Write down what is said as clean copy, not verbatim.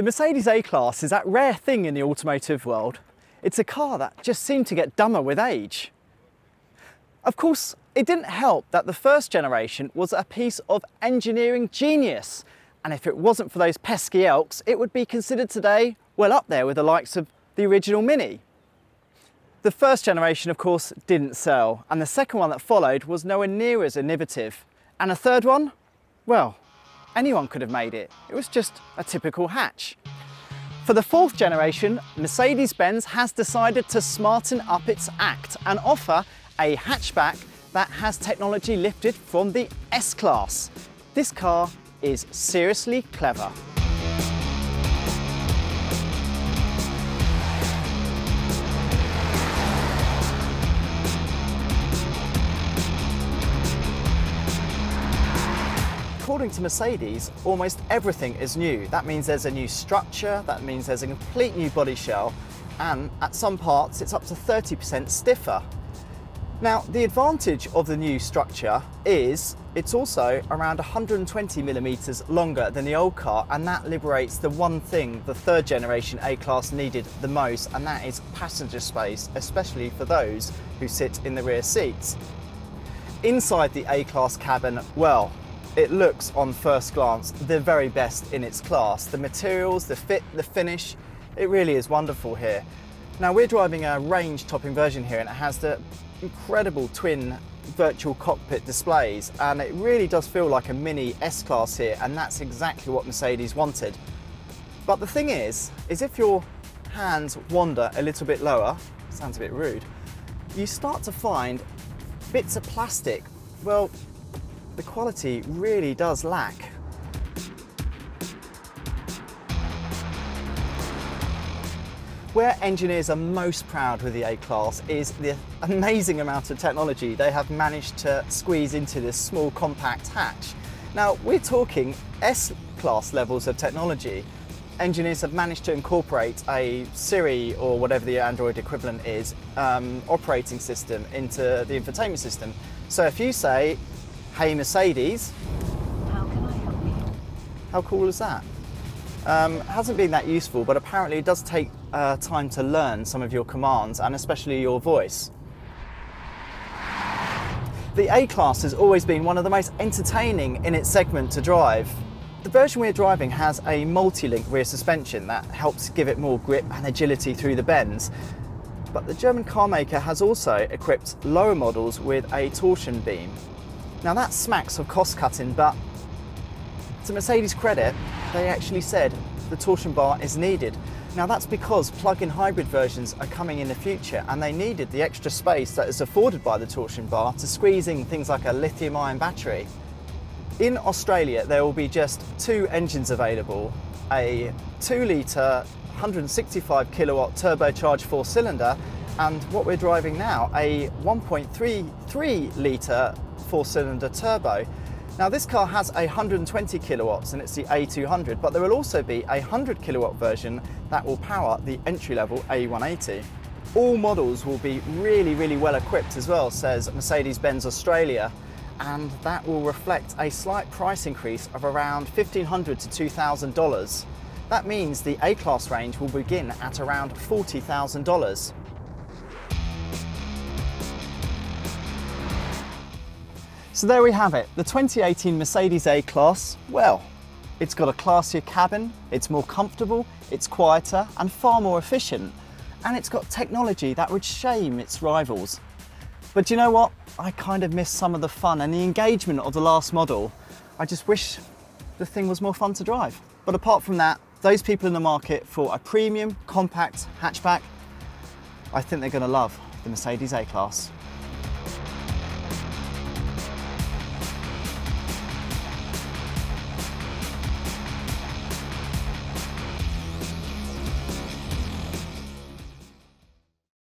The Mercedes A-Class is that rare thing in the automotive world. It's a car that just seemed to get dumber with age. Of course, it didn't help that the first generation was a piece of engineering genius. And if it wasn't for those pesky elks, it would be considered today well up there with the likes of the original Mini. The first generation, of course, didn't sell, and the second one that followed was nowhere near as innovative. And a third one? Well, anyone could have made it. It was just a typical hatch. For the fourth generation, Mercedes-Benz has decided to smarten up its act and offer a hatchback that has technology lifted from the S-Class. This car is seriously clever. According to Mercedes, almost everything is new. That means there's a new structure, that means there's a complete new body shell, and at some parts it's up to 30% stiffer. Now, the advantage of the new structure is it's also around 120 millimeters longer than the old car, and that liberates the one thing the third generation A-Class needed the most, and that is passenger space, especially for those who sit in the rear seats. Inside the A-Class cabin, well, it looks on first glance the very best in its class. The materials, the fit, the finish, it really is wonderful here. Now, we're driving a range topping version here, and it has the incredible twin virtual cockpit displays, and it really does feel like a mini S-Class here, and that's exactly what Mercedes wanted. But the thing is if your hands wander a little bit lower, sounds a bit rude, you start to find bits of plastic. Well, the quality really does lack. Where engineers are most proud with the A-Class is the amazing amount of technology they have managed to squeeze into this small compact hatch. Now, we're talking S-Class levels of technology. Engineers have managed to incorporate a Siri, or whatever the Android equivalent is, operating system into the infotainment system. So if you say, "Hey Mercedes," how can I help you? How cool is that? Hasn't been that useful, but apparently it does take time to learn some of your commands, and especially your voice. The A-Class has always been one of the most entertaining in its segment to drive. The version we're driving has a multi-link rear suspension that helps give it more grip and agility through the bends. But the German car maker has also equipped lower models with a torsion beam. Now that smacks of cost cutting, but to Mercedes' credit, they actually said the torsion bar is needed. Now that's because plug-in hybrid versions are coming in the future, and they needed the extra space that is afforded by the torsion bar to squeeze in things like a lithium-ion battery. In Australia, there will be just two engines available, a 2-litre 165 kilowatt turbocharged 4-cylinder, and what we're driving now, a 1.33 litre 4-cylinder turbo. Now this car has 120 kilowatts and it's the A200, but there will also be a 100 kilowatt version that will power the entry-level A180. All models will be really well equipped as well, says Mercedes-Benz Australia, and that will reflect a slight price increase of around $1,500 to $2,000. That means the A-Class range will begin at around $40,000. So there we have it, the 2018 Mercedes A-Class. Well, it's got a classier cabin, it's more comfortable, it's quieter and far more efficient, and it's got technology that would shame its rivals. But you know what? I kind of miss some of the fun and the engagement of the last model. I just wish the thing was more fun to drive. But apart from that, those people in the market for a premium, compact hatchback, I think they're going to love the Mercedes A-Class.